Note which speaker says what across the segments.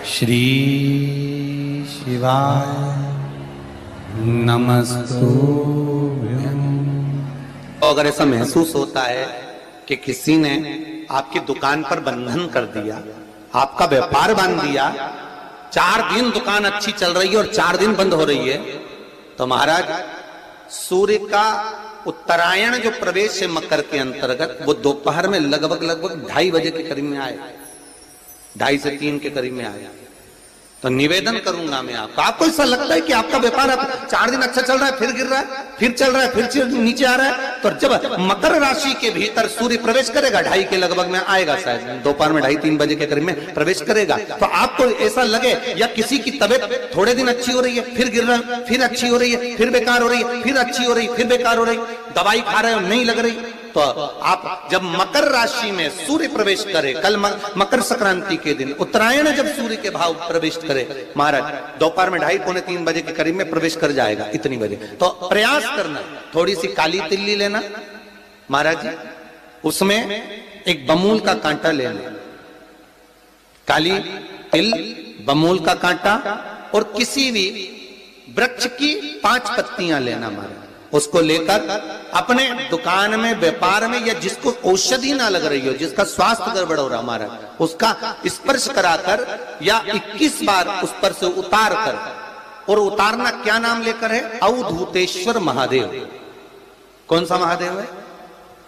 Speaker 1: श्री शिवाय नमस्तुभ्यं।
Speaker 2: अगर ऐसा महसूस होता है कि किसी ने आपकी दुकान पर बंधन कर दिया, आपका व्यापार बांध दिया, 4 दिन दुकान अच्छी चल रही है और 4 दिन बंद हो रही है, तो महाराज सूर्य का उत्तरायण जो प्रवेश है मकर के अंतर्गत, वो दोपहर में लगभग 2:30 बजे के करीब में आए, 2:30 से 3 के करीब में आया। तो निवेदन करूंगा मैं आपको ऐसा लगता है कि आपका व्यापार 4 दिन अच्छा चल रहा है, फिर गिर रहा है, फिर चल रहा है, फिर नीचे आ रहा है, तो जब मकर राशि के भीतर सूर्य प्रवेश करेगा 2:30 के लगभग में आएगा, शायद दोपहर में 2:30-3 बजे के करीब में प्रवेश करेगा, तो आपको ऐसा लगे या किसी की तबियत थोड़े दिन अच्छी हो रही है, फिर गिर रहा है, फिर अच्छी हो रही है, फिर बेकार हो रही है, फिर अच्छी हो रही है, फिर बेकार हो रही, दवाई खा रहे हो नहीं लग रही, तो आप जब मकर राशि में सूर्य प्रवेश करे, कल मकर संक्रांति के दिन उत्तरायण जब सूर्य के भाव प्रवेश करे महाराज, दोपहर में 2:30-3 बजे के करीब में प्रवेश कर जाएगा इतनी बजे, तो प्रयास करना थोड़ी सी काली तिल्ली लेना महाराज जी, उसमें एक बमूल का कांटा लेना, काली तिल, बमूल का कांटा और किसी भी वृक्ष की 5 पत्तियां लेना महाराज, उसको लेकर अपने दुकान में, व्यापार में, या जिसको औषधि ना लग रही हो, जिसका स्वास्थ्य गड़बड़ हो रहा हमारा, उसका स्पर्श कराकर या 21 बार उस पर से उतार कर, और उतारना क्या नाम लेकर है? अवधूतेश्वर महादेव। कौन सा महादेव है?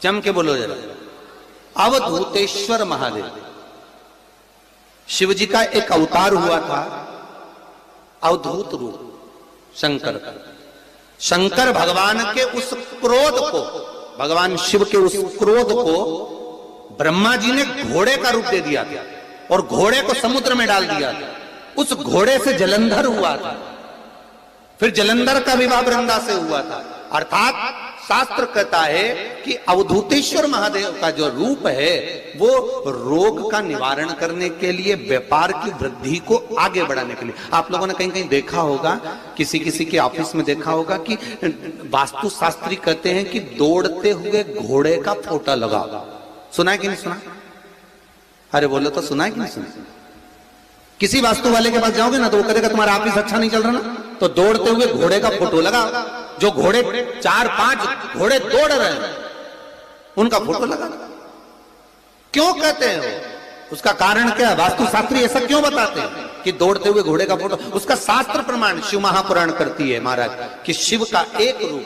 Speaker 2: जम के बोलो जरा, अवधूतेश्वर महादेव। शिव जी का एक अवतार हुआ था, अवधूत रूप शंकर का। शंकर भगवान के उस क्रोध को, भगवान शिव के उस क्रोध को ब्रह्मा जी ने घोड़े का रूप दे दिया था और घोड़े को समुद्र में डाल दिया था। उस घोड़े से जलंधर हुआ था, फिर जलंधर का विवाह वृंदा से हुआ था। अर्थात शास्त्र कहता है कि अवधूतेश्वर महादेव का जो रूप है वो रोग का निवारण करने के लिए, व्यापार की वृद्धि को आगे बढ़ाने के लिए। आप लोगों ने कहीं कहीं देखा होगा, किसी किसी के ऑफिस में देखा होगा कि वास्तु शास्त्री कहते हैं कि दौड़ते हुए घोड़े का फोटो लगाओ। सुना है कि नहीं सुना? अरे बोलो तो, सुना है कि नहीं सुना? किसी वास्तु वाले के पास जाओगे ना तो वो कहेगा तुम्हारा ऑफिस अच्छा नहीं चल रहा ना, तो दौड़ते हुए घोड़े का फोटो लगाओ। जो घोड़े 4-5 घोड़े दौड़ रहे हैं उनका फोटो लगा। क्यों कहते हैं वो? उसका कारण क्या है? वास्तु शास्त्री ऐसा क्यों बताते हैं कि दौड़ते हुए घोड़े का फोटो? उसका शास्त्र प्रमाण शिव महापुराण करती है महाराज कि शिव का एक रूप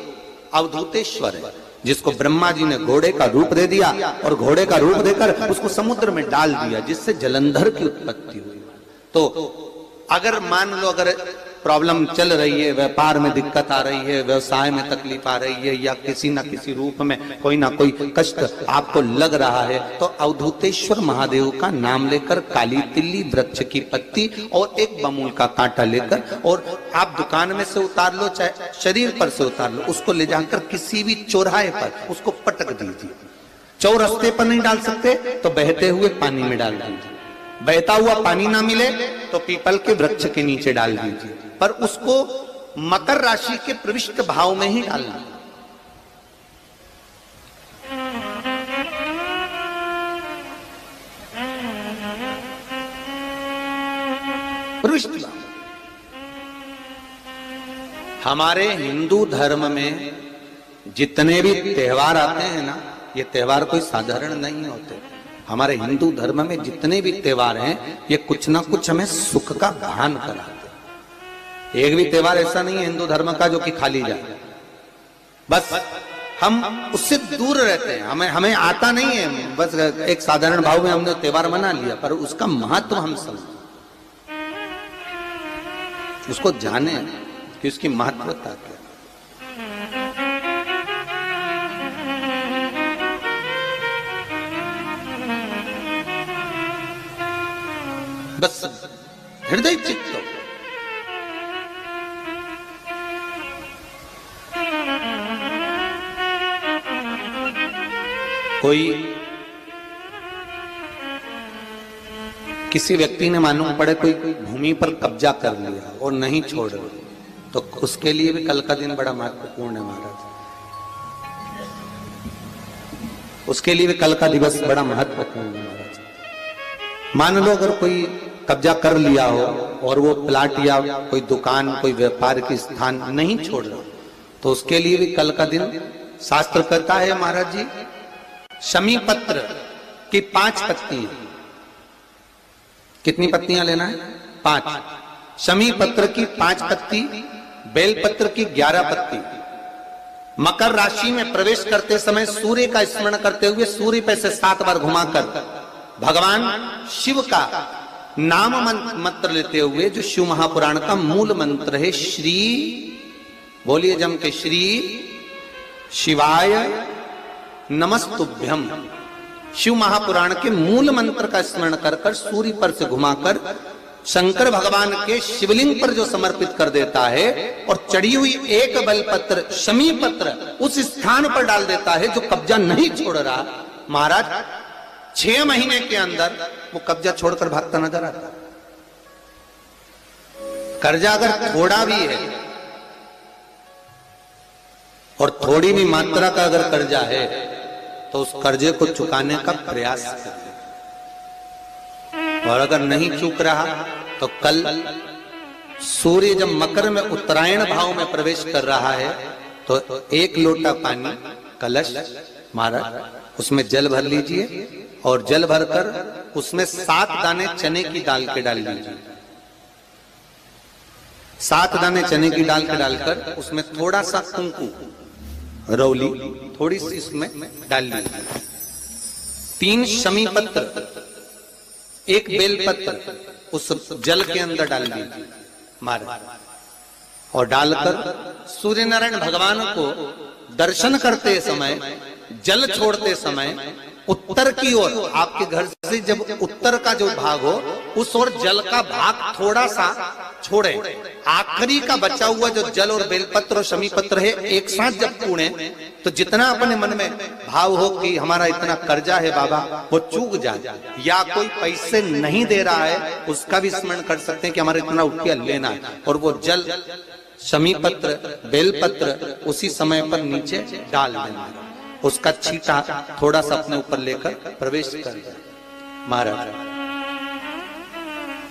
Speaker 2: अवधूतेश्वर है, जिसको ब्रह्मा जी ने घोड़े का रूप दे दिया और घोड़े का रूप देकर उसको समुद्र में डाल दिया, जिससे जलंधर की उत्पत्ति हुई। तो अगर मान लो, अगर प्रॉब्लम चल रही है, व्यापार में दिक्कत आ रही है, व्यवसाय में तकलीफ आ रही है, या किसी ना किसी रूप में कोई ना कोई कष्ट आपको लग रहा है, तो अवधूतेश्वर महादेव का नाम लेकर काली तिल्ली, वृक्ष की पत्ती और एक बमूल का कांटा लेकर, और आप दुकान में से उतार लो, चाहे शरीर पर से उतार लो, उसको ले जाकर किसी भी चौराहे पर उसको पटक दीजिए। चौरस्ते पर नहीं डाल सकते तो बहते हुए पानी में डाल दीजिए, बहता हुआ पानी ना मिले तो पीपल के वृक्ष के नीचे डाल दीजिए, पर उसको मकर राशि के प्रविष्ट भाव में ही डालना। प्रविष्ट भाव। हमारे हिंदू धर्म में जितने भी त्योहार आते हैं ना, ये त्योहार कोई साधारण नहीं होते। हमारे हिंदू धर्म में जितने भी त्योहार हैं ये कुछ ना कुछ हमें सुख का भान कराते। एक भी त्योहार ऐसा नहीं है हिंदू धर्म का जो कि खाली जाए, बस हम उससे दूर रहते हैं, हमें आता नहीं है, बस एक साधारण भाव में हमने त्योहार मना लिया, पर उसका महत्व हम समझें, उसको जाने कि उसकी महत्वता क्या। बस हृदय चित्त कोई किसी व्यक्ति ने मालूम पड़े कोई भूमि पर कब्जा कर लिया और नहीं छोड़ रहे, तो उसके लिए भी कल का दिन बड़ा महत्वपूर्ण है महाराज। उसके लिए भी कल का दिवस बड़ा महत्वपूर्ण है महाराज। मान लो अगर कोई कब्जा कर लिया हो और वो प्लाट या कोई दुकान कोई व्यापार की स्थान नहीं छोड़ रहा, तो उसके लिए भी कल का दिन शास्त्र कहता है महाराज जी, शमी पत्र की 5 पत्तियां, कितनी पत्तियां लेना है? 5। शमी पत्र की 5 पत्ती, बेल पत्र की 11 पत्ती। मकर राशि में प्रवेश करते समय सूर्य का स्मरण करते हुए सूर्य पे से 7 बार घुमाकर भगवान शिव का नाम मंत्र लेते हुए, जो शिव महापुराण का मूल मंत्र है, श्री, बोलिए जम के, श्री शिवाय नमस्तुभ्यम, शिव महापुराण के मूल मंत्र का स्मरण कर कर सूर्य पर से घुमाकर शंकर भगवान के शिवलिंग पर जो समर्पित कर देता है और चढ़ी हुई एक बेलपत्र शमी पत्र उस स्थान पर डाल देता है जो कब्जा नहीं छोड़ रहा, महाराज 6 महीने के अंदर वो कब्जा छोड़कर भागता नजर आता। कर्जा अगर थोड़ा भी है और थोड़ी भी मात्रा का अगर कर्जा है तो उस कर्जे को चुकाने का प्रयास करें, और अगर नहीं चूक रहा तो कल सूर्य जब मकर में उत्तरायण भाव में प्रवेश कर रहा है तो 1 लोटा पानी कलश महाराज उसमें जल भर लीजिए और जल भरकर उसमें 7 दाने चने की दाल के डाल लीजिए। 7 दाने चने की दाल के डालकर उसमें थोड़ा सा कुंकू रौली थोड़ी सी इसमें डाल लीजिए। 3 शमी पत्र, 1 बेल पत्र उस जल के अंदर डाल दीजिए महाराज, और डालकर सूर्य नारायण भगवान को दर्शन करते समय, जल छोड़ते समय उत्तर की ओर, आपके घर से जब उत्तर का जो भाग हो उस ओर जल का भाग थोड़ा सा छोड़े। आखिरी का बचा हुआ जो जल और बेलपत्र और शमी पत्र है एक साथ जब पूणे तो जितना अपने मन में भाव हो कि हमारा इतना कर्जा है बाबा वो चूक जाए, या कोई पैसे नहीं दे रहा है उसका भी स्मरण कर सकते हैं कि हमारा इतना रुपया लेना है, और वो जल शमी पत्र बेलपत्र उसी समय पर नीचे डाल देना, उसका छींटा थोड़ा सा अपने ऊपर लेकर प्रवेश कर जाए। महाराज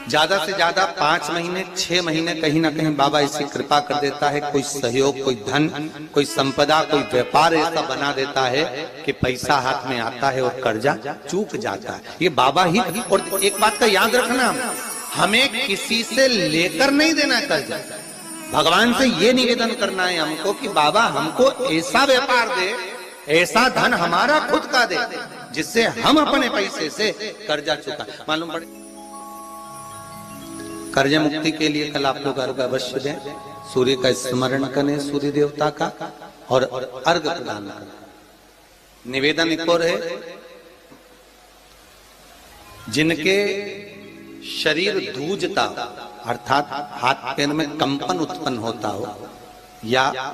Speaker 2: ज्यादा से ज्यादा 5 महीने 6 महीने कहीं ना कहीं बाबा ऐसी कृपा कर देता है, कोई सहयोग, कोई धन, कोई संपदा, कोई व्यापार ऐसा बना देता है कि पैसा हाथ में आता है और कर्जा चूक जाता है। ये बाबा ही, और एक बात का याद रखना, हमें किसी से लेकर नहीं देना कर्जा, भगवान से ये निवेदन करना है हमको कि बाबा हमको ऐसा व्यापार दे, ऐसा धन हमारा खुद का दे जिससे हम अपने पैसे से कर्जा चुका। मालूम पड़े कर्ज मुक्ति के लिए कल आप लोग अर्घ अवश्य दें, सूर्य का स्मरण करें, सूर्य देवता का, और अर्घ प्रदान करें। निवेदन एक और है, जिनके शरीर धूजता अर्थात हाथ पैर में कंपन उत्पन्न होता हो, या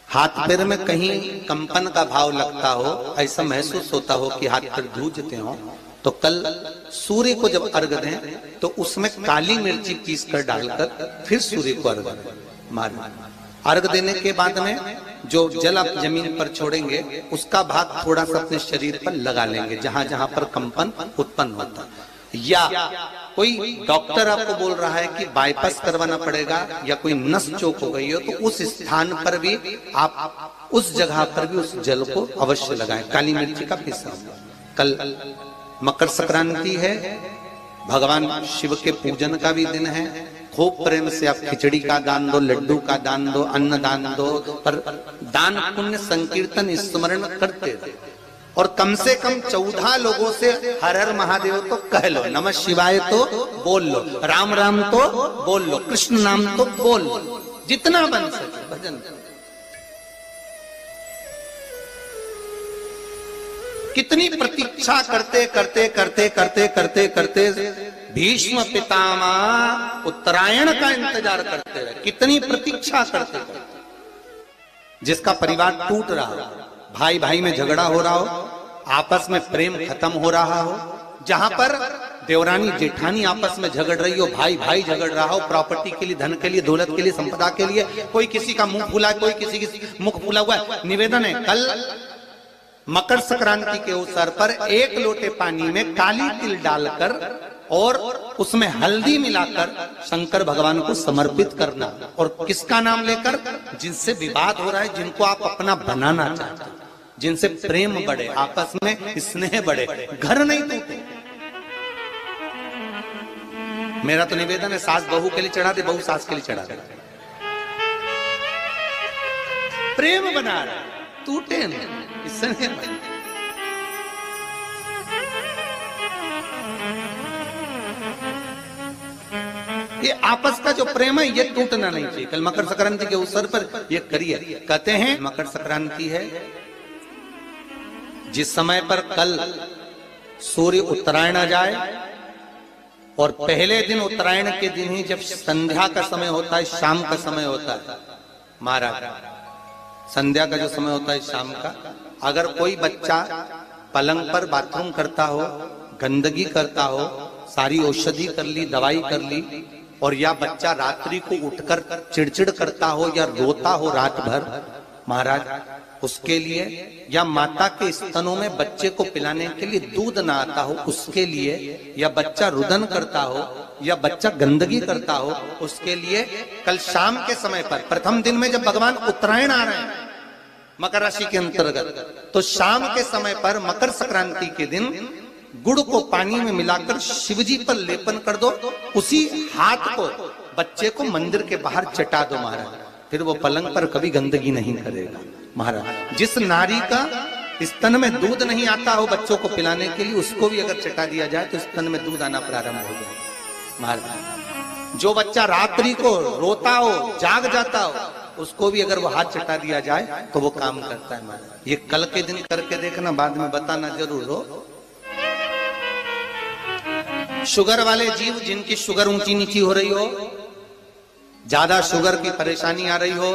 Speaker 2: हाथ पैर में कहीं कंपन का भाव लगता हो, ऐसा महसूस होता हो कि हाथ पैर धूजते हो, तो कल सूर्य को जब अर्घ दें तो उसमें काली मिर्ची पीस कर डालकर फिर सूर्य को अर्घ मारें। अर्घ देने के बाद में जो जल आप जमीन पर छोड़ेंगे उसका भाग थोड़ा सा अपने शरीर पर लगा लेंगे जहां जहां पर कंपन उत्पन्न होता है। या कोई डॉक्टर आपको बोल रहा है कि बाईपास करवाना पड़ेगा या कोई नस चोक हो गई हो, तो उस स्थान पर भी आप उस जगह पर भी उस जल को अवश्य लगाएं, काली मिर्ची का पीसा। कल मकर संक्रांति है, भगवान शिव के पूजन का भी दिन है। खूब प्रेम से आप खिचड़ी का दान दो, लड्डू का दान दो, अन्न दान दो, पर दान पुण्य संकीर्तन स्मरण करते रहे, और कम से कम 14 लोगों से हर हर महादेव तो कह लो, नमः शिवाय तो बोल लो, राम राम तो बोल लो, कृष्ण नाम तो बोल लो, जितना बन सके भजन। कितनी प्रतीक्षा करते करते करते करते करते करते भीष्म पितामह उत्तरायण का इंतजार करते रहे, कितनी प्रतीक्षा करते करते। जिसका परिवार टूट रहा हो, भाई भाई में झगड़ा हो रहा हो, आपस में प्रेम खत्म हो रहा हो, जहां पर देवरानी जेठानी आपस में झगड़ रही हो, भाई भाई झगड़ रहा हो, प्रॉपर्टी के लिए, धन के लिए, दौलत के लिए, संपदा के लिए, कोई किसी का मुंह फूला, कोई किसी की मुख फूला हुआ है। निवेदन है कल मकर संक्रांति के अवसर पर 1 लोटे पानी में काली तिल डालकर और उसमें हल्दी मिलाकर शंकर भगवान को समर्पित करना। और किसका नाम लेकर? जिनसे विवाद हो रहा है, जिनको आप अपना बनाना चाहते हैं, जिनसे प्रेम बढ़े, आपस में स्नेह बढ़े, घर नहीं टूटे। मेरा तो निवेदन है, सास बहू के लिए चढ़ा दे, बहू सास के लिए चढ़ा दे। प्रेम बना रहे, टूटे नहीं, स्नेह बढ़े। ये आपस का जो प्रेम है ये टूटना नहीं चाहिए। कल मकर संक्रांति के अवसर पर ये करिए। कहते हैं मकर संक्रांति है जिस समय पर कल सूर्य उत्तरायण आ जाए, और पहले दिन उत्तरायण के दिन ही जब संध्या का समय होता है, शाम का समय होता है महाराज, संध्या का जो समय होता है शाम का, अगर कोई बच्चा पलंग पर बाथरूम करता हो, गंदगी करता हो, सारी औषधि कर ली, दवाई कर ली, और या बच्चा रात्रि को उठकर चिड़चिड़ करता हो या रोता हो रात भर महाराज, उसके लिए, या माता के स्तनों में बच्चे को पिलाने के लिए दूध ना आता हो उसके लिए, या बच्चा रुदन करता हो, या बच्चा गंदगी करता हो, उसके लिए कल शाम के समय पर, प्रथम दिन में जब भगवान उत्तरायण आ रहे हैं मकर राशि के अंतर्गत, तो शाम के समय पर मकर संक्रांति के दिन गुड़ को पानी में मिलाकर शिवजी पर लेपन कर दो। उसी हाथ को बच्चे को मंदिर के बाहर चटा दो महाराज, फिर वो पलंग पर कभी गंदगी नहीं करेगा महाराज। जिस नारी का स्तन में दूध नहीं आता हो बच्चों को पिलाने के लिए, उसको भी अगर चटा दिया जाए तो स्तन में दूध आना प्रारंभ हो जाए महाराज। जो बच्चा रात्रि को रोता हो, जाग जाता हो, उसको भी अगर वो हाथ चटा दिया जाए तो वो काम करता है महाराज। ये कल के दिन करके देखना, बाद में बताना जरूर हो। शुगर वाले जीव जिनकी शुगर ऊंची नीची हो रही हो, ज्यादा शुगर की परेशानी आ रही हो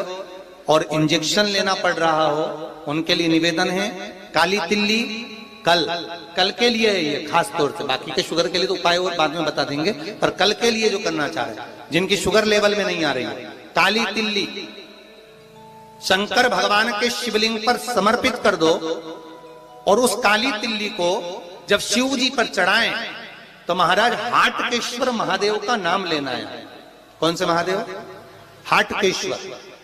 Speaker 2: और इंजेक्शन लेना पड़ रहा हो, उनके लिए निवेदन है काली तिल्ली कल के लिए है ये खास तौर से, बाकी के शुगर के लिए तो उपाय और बाद में बता देंगे, पर कल के लिए जो करना चाह रहे हैं जिनकी शुगर लेवल में नहीं आ रही है, काली तिल्ली शंकर भगवान के शिवलिंग पर समर्पित कर दो। और उस काली तिल्ली को जब शिव जी पर चढ़ाएं तो महाराज हाटकेश्वर महादेव का नाम लेना है। कौन से महादेव? हाटकेश्वर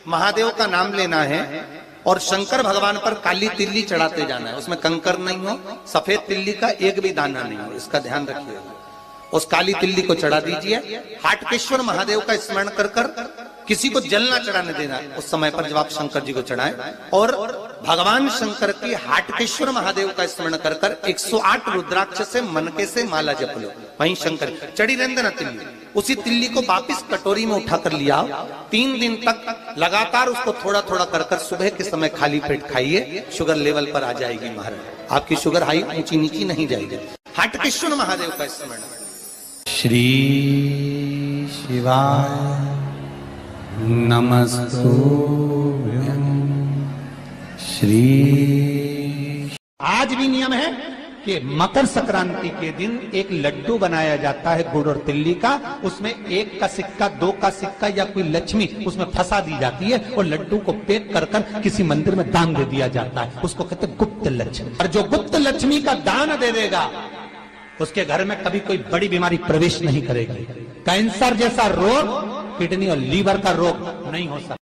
Speaker 2: महादेव का नाम लेना है और शंकर भगवान पर काली तिल्ली चढ़ाते जाना है। उसमें कंकर नहीं हो, सफेद तिल्ली का एक भी दाना नहीं हो, इसका ध्यान रखिएगा। उस काली तिल्ली को चढ़ा दीजिए। हाटकेश्वर महादेव का स्मरण कर कर, किसी को जल ना चढ़ाने देना उस समय पर जब आप शंकर जी को चढ़ाएं, और भगवान शंकर की हाटकेश्वर महादेव का स्मरण कर कर 108 रुद्राक्ष से मनके से माला जप लो। वहीं शंकर चढ़ी रहने ना तिल्ली, उसी तिल्ली को वापिस कटोरी में उठाकर लिया। 3 दिन तक लगातार उसको थोड़ा थोड़ा कर कर सुबह के समय खाली पेट खाइए, शुगर लेवल पर आ जाएगी महाराज। आपकी शुगर हाई ऊंची नीची नहीं जाएगी। हाटकेश्वर महादेव का स्मरण।
Speaker 1: श्री शिवाय नमस्तुभ्यं। श्री
Speaker 2: आज भी नियम है कि मकर संक्रांति के दिन एक लड्डू बनाया जाता है गुड़ और तिल्ली का, उसमें 1 का सिक्का, 2 का सिक्का या कोई लक्ष्मी उसमें फंसा दी जाती है और लड्डू को पैक कर कर किसी मंदिर में दान दे दिया जाता है। उसको कहते हैं गुप्त लक्ष्मी। और जो गुप्त लक्ष्मी का दान दे देगा उसके घर में कभी कोई बड़ी बीमारी प्रवेश नहीं करेगी। कैंसर जैसा रोग, किडनी और लीवर का रोग नहीं हो सकता।